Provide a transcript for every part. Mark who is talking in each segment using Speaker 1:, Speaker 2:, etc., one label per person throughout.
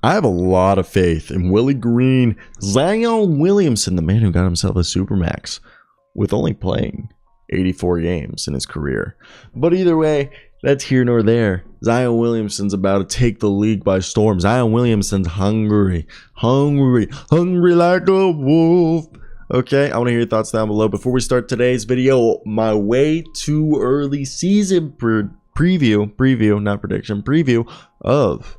Speaker 1: I have a lot of faith in Willie Green, Zion Williamson, the man who got himself a Supermax with only playing 84 games in his career. But either way, that's here nor there. Zion Williamson's about to take the league by storm. Zion Williamson's hungry like a wolf. Okay, I want to hear your thoughts down below. Before we start today's video, my way too early season preview, not prediction, preview of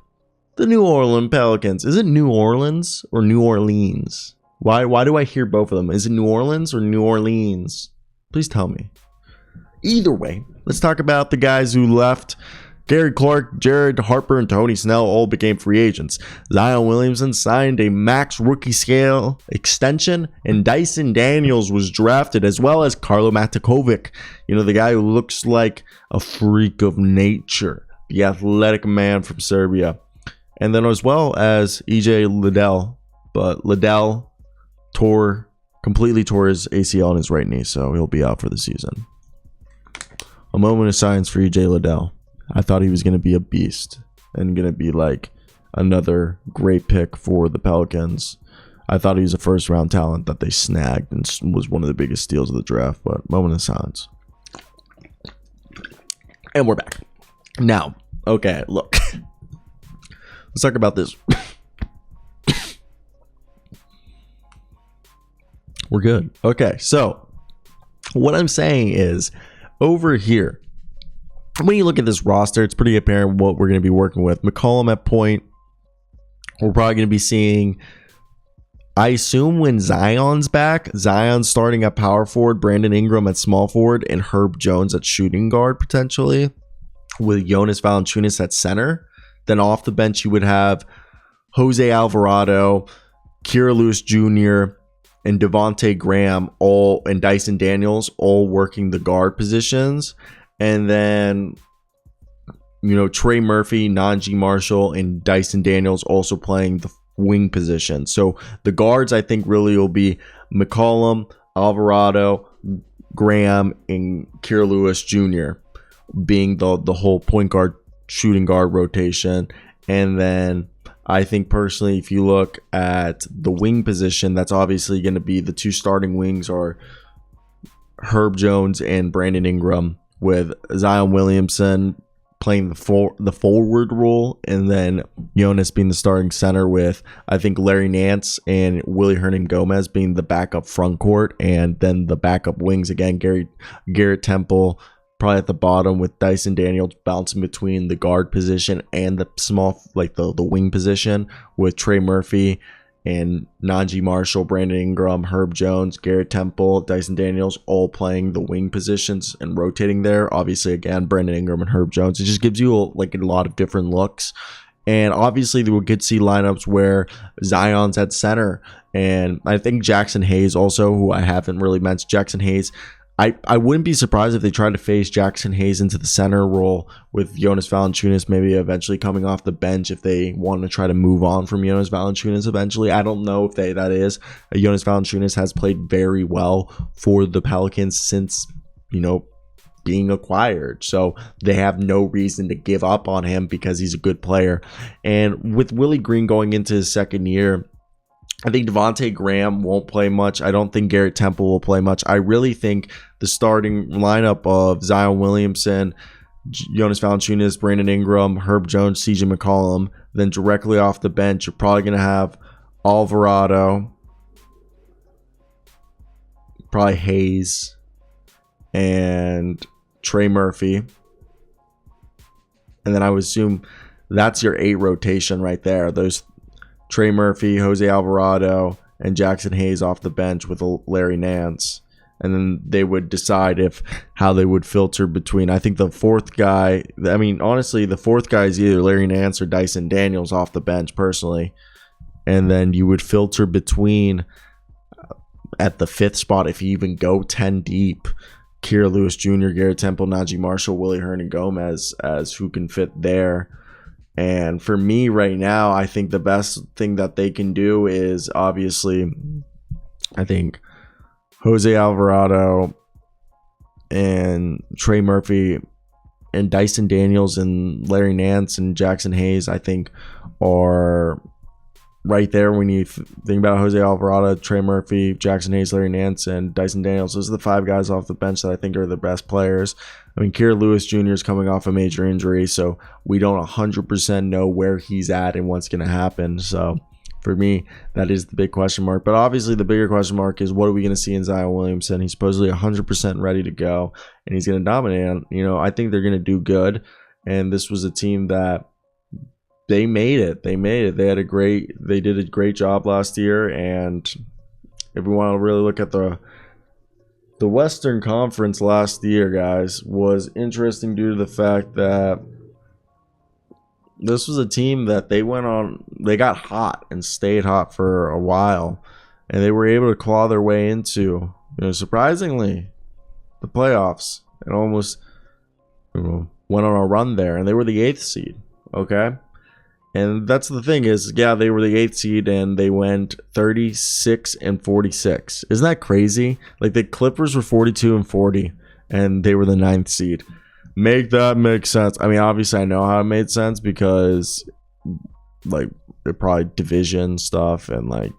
Speaker 1: the New Orleans Pelicans. Is it New Orleans or New Orleans? Why do I hear both of them? Is it New Orleans or New Orleans? Please tell me. Either way, let's talk about the guys who left. Gary Clark, Jared Harper, and Tony Snell all became free agents. Zion Williamson signed a max rookie scale extension, and Dyson Daniels was drafted, as well as Karlo Matikovic, the guy who looks like a freak of nature, the athletic man from Serbia. And then as well as EJ Liddell, but Liddell completely tore his ACL on his right knee, so he'll be out for the season. A moment of silence for EJ Liddell. I thought he was going to be a beast and going to be like another great pick for the Pelicans. I thought he was a first round talent that they snagged and was one of the biggest steals of the draft, but moment of silence. And we're back. Now, okay, look. Let's talk about this. We're good. Okay, so what I'm saying is over here, when you look at this roster, it's pretty apparent what we're going to be working with. McCollum at point. We're probably going to be seeing, I assume when Zion's back, Zion's starting at power forward, Brandon Ingram at small forward, and Herb Jones at shooting guard potentially, with Jonas Valanciunas at center. Then off the bench, you would have Jose Alvarado, Kira Lewis Jr., and Devontae Graham and Dyson Daniels all working the guard positions. And then, Trey Murphy, Najee Marshall, and Dyson Daniels also playing the wing position. So the guards, I think, really will be McCollum, Alvarado, Graham, and Kira Lewis Jr. being the whole point guard, shooting guard rotation. And then I think personally, if you look at the wing position, that's obviously going to be the two starting wings are Herb Jones and Brandon Ingram, with Zion Williamson playing the forward role, and then Jonas being the starting center, with I think Larry Nance and Willie Hernan-Gomez being the backup front court, and then the backup wings again, Garrett Temple probably at the bottom, with Dyson Daniels bouncing between the guard position and the small, like the wing position, with Trey Murphy and Najee Marshall, Brandon Ingram, Herb Jones, Garrett Temple, Dyson Daniels all playing the wing positions and rotating there. Obviously, again, Brandon Ingram and Herb Jones. It just gives you a lot of different looks. And obviously, we could see lineups where Zion's at center. And I think Jackson Hayes also, who I haven't really mentioned, Jackson Hayes, I wouldn't be surprised if they tried to phase Jackson Hayes into the center role, with Jonas Valanciunas maybe eventually coming off the bench if they want to try to move on from Jonas Valanciunas eventually. I don't know if that is. Jonas Valanciunas has played very well for the Pelicans since, being acquired. So they have no reason to give up on him because he's a good player. And with Willie Green going into his second year, I think Devontae Graham won't play much. I don't think Garrett Temple will play much. I really think the starting lineup of Zion Williamson, Jonas Valanciunas, Brandon Ingram, Herb Jones, CJ McCollum, then directly off the bench, you're probably going to have Alvarado, probably Hayes, and Trey Murphy. And then I would assume that's your 8 rotation right there. Those Trey Murphy, Jose Alvarado, and Jackson Hayes off the bench with Larry Nance. And then they would decide how they would filter between, I think the fourth guy, honestly, the fourth guy is either Larry Nance or Dyson Daniels off the bench personally. And then you would filter between, at the 5th spot, if you even go 10 deep, Kira Lewis Jr., Garrett Temple, Najee Marshall, Willie Hernan-Gomez as who can fit there. And for me right now, I think the best thing that they can do is obviously, I think Jose Alvarado and Trey Murphy and Dyson Daniels and Larry Nance and Jackson Hayes, I think, are right there when you think about Jose Alvarado, Trey Murphy, Jackson Hayes, Larry Nance, and Dyson Daniels. Those are the 5 guys off the bench that I think are the best players. I mean, Kira Lewis Jr. is coming off a major injury, so we don't 100% know where he's at and what's going to happen. So for me, that is the big question mark. But obviously, the bigger question mark is what are we going to see in Zion Williamson? He's supposedly 100% ready to go, and he's going to dominate. I think they're going to do good. And this was a team that they made it. They did a great job last year. And if we want to really look at the Western Conference last year, guys, was interesting due to the fact that this was a team that they got hot and stayed hot for a while, and they were able to claw their way into, surprisingly, the playoffs, and almost went on a run there, and they were the 8th seed. Okay. And that's the thing is, yeah, they were the 8th seed and they went 36-46. Isn't that crazy? Like the Clippers were 42-40 and they were the 9th seed. Make that make sense. I mean, obviously I know how it made sense because like it probably division stuff and like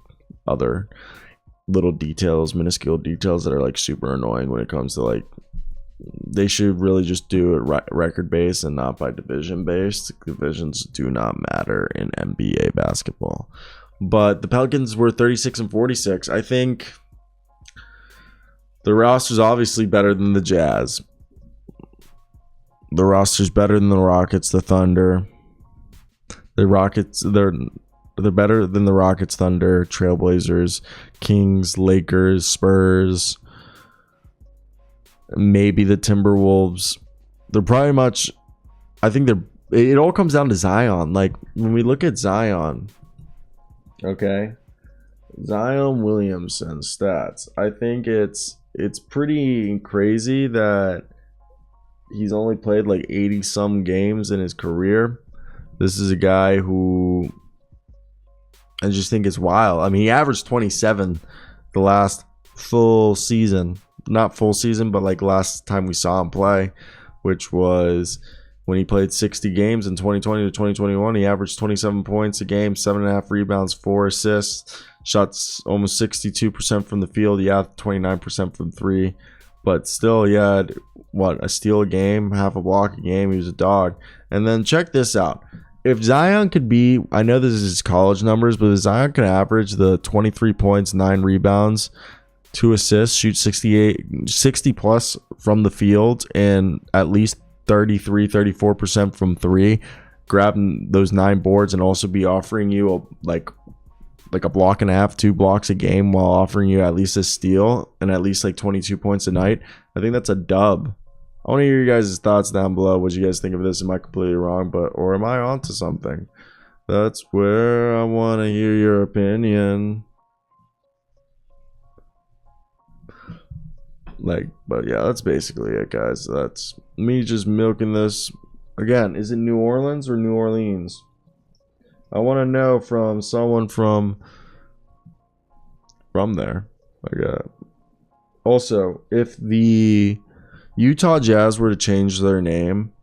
Speaker 1: other little details, minuscule details that are like super annoying when it comes to like, they should really just do it record based and not by division based. Divisions do not matter in NBA basketball. But the Pelicans were 36-46. I think the roster's obviously better than the Jazz. The roster's better than the Rockets, the Thunder. The Rockets, they're better than the Rockets, Thunder, Trailblazers, Kings, Lakers, Spurs. Maybe the Timberwolves. They're probably much. I think it all comes down to Zion. Like when we look at Zion, okay, Zion Williamson stats. I think it's pretty crazy that he's only played like 80 some games in his career. This is a guy who I just think is wild. I mean, he averaged 27 the last full season. Not full season, but like last time we saw him play, which was when he played 60 games in 2020 to 2021. He averaged 27 points a game, 7.5 rebounds, 4 assists, shots almost 62% from the field. Yeah, 29% from 3, but still, he had a steal a game, half a block a game. He was a dog. And then check this out. If Zion could be, I know this is his college numbers, but if Zion could average the 23 points, 9 rebounds, 2 assists, shoot 60 plus from the field, and at least 34% from 3, grabbing those 9 boards, and also be offering you like a block and a half, 2 blocks a game, while offering you at least a steal and at least like 22 points a night. I think that's a dub. I want to hear you guys' thoughts down below. What you guys think of this? Am I completely wrong, or am I onto something? That's where I want to hear your opinion. But yeah, that's basically it, guys. That's me just milking this. Again, is it New Orleans or New Orleans? I want to know from someone from there. Also, if the Utah Jazz were to change their name,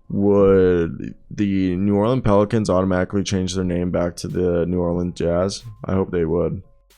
Speaker 1: would the New Orleans Pelicans automatically change their name back to the New Orleans Jazz? I hope they would.